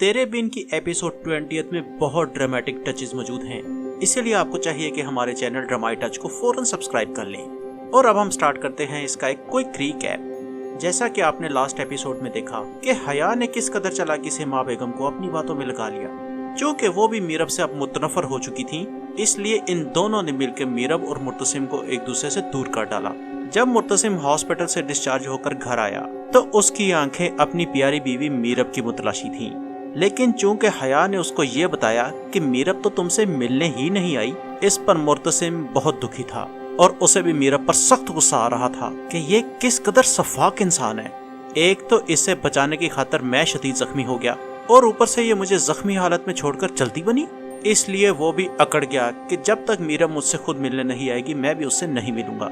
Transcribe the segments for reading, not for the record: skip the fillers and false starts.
तेरे बिन की एपिसोड 20 में बहुत ड्रामेटिक टचेस मौजूद हैं, इसीलिए आपको चाहिए कि हमारे चैनल ड्रामाई टच को फौरन सब्सक्राइब कर लें। और अब हम स्टार्ट करते हैं इसका एक क्विक रीकैप। जैसा कि आपने लास्ट एपिसोड में देखा कि हया ने किस कदर चालाकी से माँ बेगम को अपनी बातों में लगा लिया। चूँकि वो भी मीरब से अब मुतनफर हो चुकी थी, इसलिए इन दोनों ने मिलकर मीरब और मुर्तसिम को एक दूसरे से दूर कर डाला। जब मुर्तसिम हॉस्पिटल से डिस्चार्ज होकर घर आया तो उसकी आंखें अपनी प्यारी बीवी मीरब की मुतलाशी थीं। लेकिन चूंकि हया ने उसको ये बताया कि मीरब तो तुमसे मिलने ही नहीं आई, इस पर मुर्तसिम बहुत दुखी था और उसे भी मीरब पर सख्त गुस्सा आ रहा था कि ये किस कदर सफाक इंसान है। एक तो इसे बचाने की खातिर मैं शदीद जख्मी हो गया और ऊपर से ये मुझे जख्मी हालत में छोड़कर चलती बनी। इसलिए वो भी अकड़ गया कि जब तक मीरब मुझसे खुद मिलने नहीं आएगी मैं भी उससे नहीं मिलूंगा।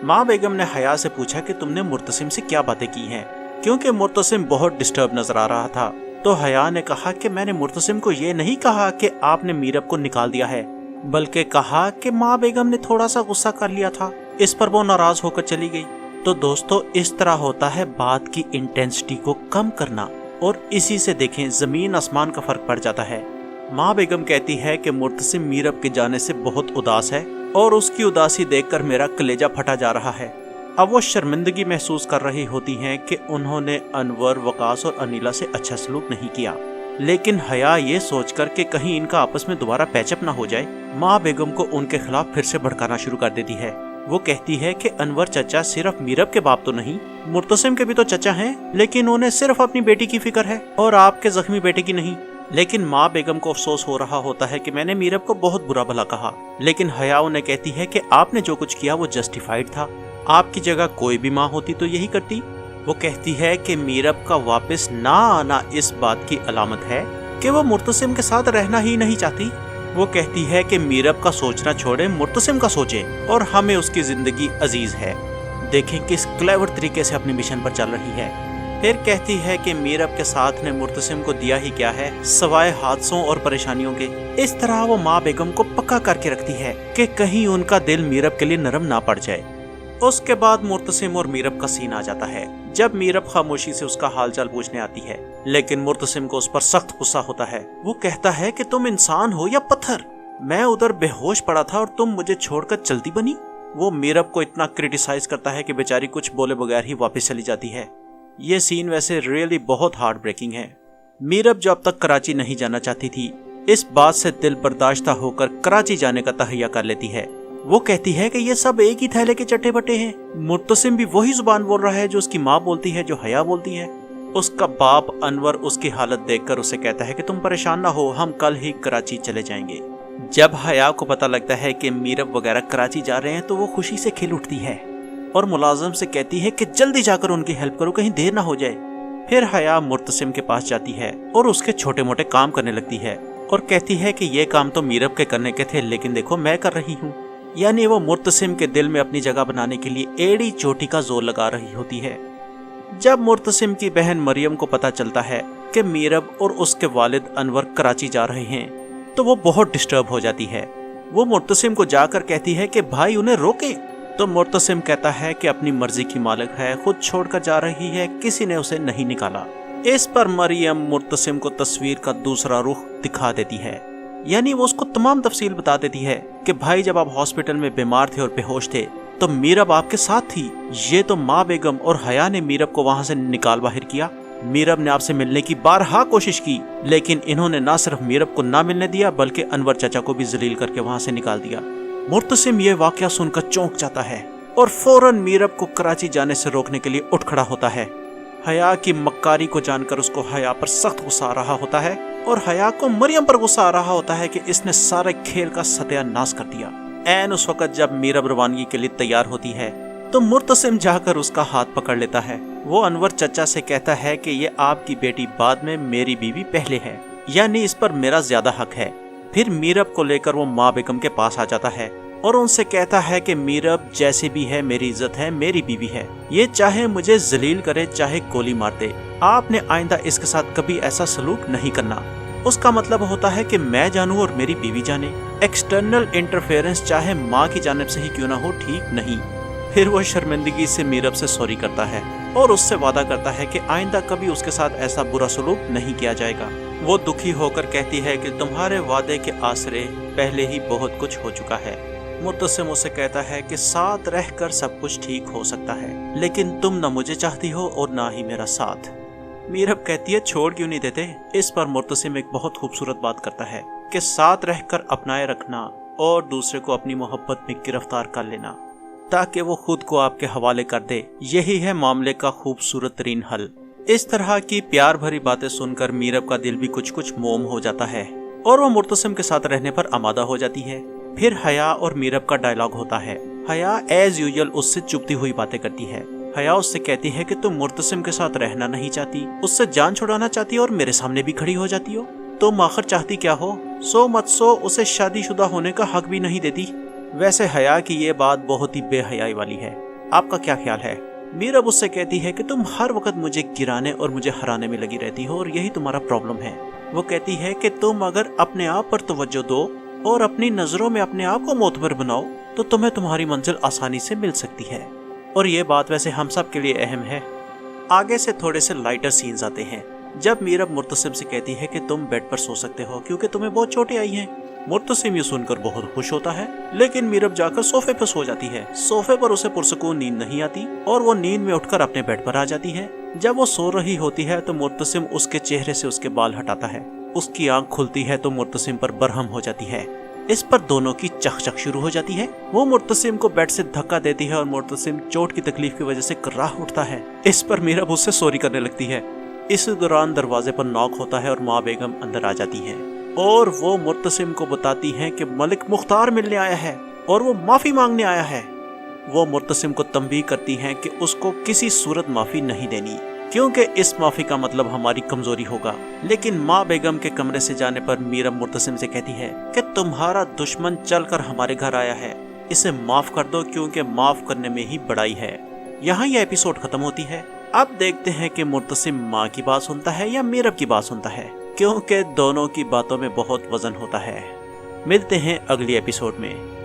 माँ बेगम ने हया से पूछा कि तुमने मुर्तसिम से क्या बातें की हैं, क्योंकि मुर्तसिम बहुत डिस्टर्ब नजर आ रहा था। तो हया ने कहा कि मैंने मुर्तसिम को ये नहीं कहा कि आपने मीरब को निकाल दिया है, बल्कि कहा कि माँ बेगम ने थोड़ा सा गुस्सा कर लिया था, इस पर वो नाराज होकर चली गई। तो दोस्तों, इस तरह होता है बात की इंटेंसिटी को कम करना, और इसी से देखें जमीन आसमान का फर्क पड़ जाता है। माँ बेगम कहती है कि मुर्तसिम मीरब के जाने से बहुत उदास है और उसकी उदासी देखकर मेरा कलेजा फटा जा रहा है। अब वो शर्मिंदगी महसूस कर रही होती हैं कि उन्होंने अनवर, वकास और अनीला से अच्छा सलूक नहीं किया। लेकिन हया ये सोचकर कि कहीं इनका आपस में दोबारा पैचअप ना हो जाए, माँ बेगम को उनके खिलाफ फिर से भड़काना शुरू कर देती है। वो कहती है कि अनवर चचा सिर्फ मीरब के बाप तो नहीं, मुर्तसिम के भी तो चचा हैं, लेकिन उन्हें सिर्फ अपनी बेटी की फिक्र है और आपके जख्मी बेटे की नहीं। लेकिन माँ बेगम को अफसोस हो रहा होता है कि मैंने मीरब को बहुत बुरा भला कहा। लेकिन हया उन्हें कहती है कि आपने जो कुछ किया वो जस्टिफाइड था, आपकी जगह कोई भी माँ होती तो यही करती। वो कहती है कि मीरब का वापस ना आना इस बात की अलामत है कि वो मुर्तसिम के साथ रहना ही नहीं चाहती। वो कहती है कि मीरब का सोचना छोड़े, मुर्तसिम का सोचे और हमें उसकी जिंदगी अजीज है। देखें किस क्लेवर तरीके से अपने मिशन पर चल रही है। फिर कहती है कि मीरब के साथ ने मुर्तसिम को दिया ही क्या है सवाए हादसों और परेशानियों के। इस तरह वो माँ बेगम को पक्का करके रखती है कि कहीं उनका दिल मीरब के लिए नरम ना पड़ जाए। उसके बाद मुर्तसिम और मीरब का सीन आ जाता है, जब मीरब खामोशी से उसका हालचाल पूछने आती है। लेकिन मुर्तसिम को उस पर सख्त गुस्सा होता है। वो कहता है कि तुम इंसान हो या पत्थर, मैं उधर बेहोश पड़ा था और तुम मुझे छोड़कर चलती बनी। वो मीरब को इतना क्रिटिसाइज करता है कि बेचारी कुछ बोले बगैर ही वापस चली जाती है। ये सीन वैसे रियली बहुत हार्ट ब्रेकिंग है। मीरब जो अब तक कराची नहीं जाना चाहती थी, इस बात से दिल बर्दाश्ता होकर कराची जाने का तहैया कर लेती है। वो कहती है कि ये सब एक ही थैले के चट्टे बट्टे हैं। मुर्तसिम भी वही जुबान बोल रहा है जो उसकी माँ बोलती है, जो हया बोलती है। उसका बाप अनवर उसकी हालत देखकर उसे कहता है कि तुम परेशान ना हो, हम कल ही कराची चले जाएंगे। जब हया को पता लगता है कि मीरब वगैरह कराची जा रहे हैं तो वो खुशी से खिल उठती है और मुलाजिम से कहती है कि जल्दी जाकर उनकी हेल्प करो, कहीं देर ना हो जाए। फिर हया मुर्तसिम के पास जाती है और उसके छोटे मोटे काम करने लगती है और कहती है कि ये काम तो मीरब के करने के थे, लेकिन देखो मैं कर रही हूँ। यानी वो मुर्तसिम के दिल में अपनी जगह बनाने के लिए एड़ी चोटी का जोर लगा रही होती है। जब मुर्तसिम की बहन मरियम को पता चलता है कि मीरब और उसके वालिद अनवर कराची जा रहे हैं तो वो बहुत डिस्टर्ब हो जाती है। वो मुर्तसिम को जाकर कहती है कि भाई उन्हें रोके। तो मुर्तसिम कहता है कि अपनी मर्जी की मालिक है, खुद छोड़कर जा रही है, किसी ने उसे नहीं निकाला। इस पर मरियम मुर्तसिम को तस्वीर का दूसरा रुख दिखा देती है, यानी वो उसको तमाम तफसील बता देती है कि भाई जब आप हॉस्पिटल में बीमार थे और बेहोश थे तो मीरब आपके साथ थी। ये तो माँ बेगम और हया ने मीरब को वहाँ से निकाल बाहर किया। मीरब ने आपसे मिलने की बारहा कोशिश की, लेकिन इन्होंने ना सिर्फ मीरब को ना मिलने दिया बल्कि अनवर चाचा को भी जलील करके वहाँ से निकाल दिया। मुर्तसिम ये वाकया सुनकर चौंक जाता है और फौरन मीरब को कराची जाने से रोकने के लिए उठ खड़ा होता है। हया की मक्कारी को जानकर उसको हया पर सख्त गुस्सा आ रहा होता है और हया को मरियम पर गुस्सा आ रहा होता है कि इसने सारे खेल का सत्यानाश कर दिया। ऐन उस वक्त जब मीरब रवानगी के लिए तैयार होती है तो मुर्तसिम जाकर उसका हाथ पकड़ लेता है। वो अनवर चचा से कहता है कि ये आपकी बेटी बाद में, मेरी बीवी पहले है, यानी इस पर मेरा ज्यादा हक है। फिर मीरब को लेकर वो माँ बेगम के पास आ जाता है और उनसे कहता है कि मीरब जैसे भी है मेरी इज्जत है, मेरी बीवी है, ये चाहे मुझे जलील करे चाहे गोली मार दे, आपने आइंदा इसके साथ कभी ऐसा सलूक नहीं करना। उसका मतलब होता है कि मैं जानूं और मेरी बीवी जाने। एक्सटर्नल इंटरफेरेंस चाहे माँ की जानिब से ही क्यों ना हो, ठीक नहीं। फिर वो शर्मिंदगी से मीरब से सॉरी करता है और उससे वादा करता है कि आइंदा कभी उसके साथ ऐसा बुरा सलूक नहीं किया जाएगा। वो दुखी होकर कहती है कि तुम्हारे वादे के आसरे पहले ही बहुत कुछ हो चुका है। मुर्तसिम उससे कहता है कि साथ रहकर सब कुछ ठीक हो सकता है, लेकिन तुम न मुझे चाहती हो और ना ही मेरा साथ। मीरब कहती है छोड़ क्यों नहीं देते। इस पर मुर्तसिम एक बहुत खूबसूरत बात करता है कि साथ रहकर अपनाए रखना और दूसरे को अपनी मोहब्बत में गिरफ्तार कर लेना ताकि वो खुद को आपके हवाले कर दे, यही है मामले का खूबसूरत तरीन हल। इस तरह की प्यार भरी बातें सुनकर मीरब का दिल भी कुछ कुछ मोम हो जाता है और वो मुर्तसिम के साथ रहने पर आमादा हो जाती है। फिर हया और मीरब का डायलॉग होता है। हया एज यूजुअल उससे चुपती हुई बातें करती है। हया उससे कहती है कि तुम मुर्तसिम के साथ रहना नहीं चाहती, उससे जान छुड़ाना चाहती हो और मेरे सामने भी खड़ी हो जाती हो। तुम आखिर चाहती क्या हो? सो मत सो उसे शादीशुदा होने का हक भी नहीं देती। वैसे हया की ये बात बहुत ही बेहयाई वाली है, आपका क्या ख्याल है? मीरब उससे कहती है कि तुम हर वक्त मुझे गिराने और मुझे हराने में लगी रहती हो और यही तुम्हारा प्रॉब्लम है। वो कहती है कि तुम अगर अपने आप पर तवज्जो दो और अपनी नजरों में अपने आप को मोतबर बनाओ तो तुम्हें तुम्हारी मंजिल आसानी से मिल सकती है। और ये बात वैसे हम सब के लिए अहम है। आगे से थोड़े से लाइटर सीन्स आते हैं जब मीरब मुर्तसिम से कहती है कि तुम बेड पर सो सकते हो क्योंकि तुम्हें बहुत चोटें आई हैं। मुर्तसिम ये सुनकर बहुत खुश होता है, लेकिन मीरब जाकर सोफे पर सो जाती है। सोफे पर उसे पुरसुकून नींद नहीं आती और वो नींद में उठकर अपने बेड पर आ जाती है। जब वो सो रही होती है तो मुर्तसिम उसके चेहरे से उसके बाल हटाता है। उसकी आंख खुलती है तो मुर्तसिम पर बरहम हो जाती है। इस पर दोनों की चकचक शुरू हो जाती है। वो मुर्तसिम को बेड से धक्का देती है और मुर्तसिम चोट की तकलीफ की वजह से कर्राह उठता है। इस पर मीरब उससे सॉरी करने लगती है। इस दौरान दरवाजे पर नॉक होता है और माँ बेगम अंदर आ जाती है और वो मुर्तसिम को बताती हैं कि मलिक मुख्तार मिलने आया है और वो माफी मांगने आया है। वो मुर्तसिम को तंबीह करती हैं कि उसको किसी सूरत माफी नहीं देनी क्योंकि इस माफी का मतलब हमारी कमजोरी होगा। लेकिन माँ बेगम के कमरे से जाने पर मीरब मुर्तसिम से कहती है कि तुम्हारा दुश्मन चलकर हमारे घर आया है, इसे माफ कर दो क्योंकि माफ करने में ही बड़ाई है। यहाँ यह एपिसोड खत्म होती है। अब देखते हैं कि मुर्तसिम माँ की बात सुनता है या मीरब की बात सुनता है, क्योंकि दोनों की बातों में बहुत वजन होता है। मिलते हैं अगली एपिसोड में।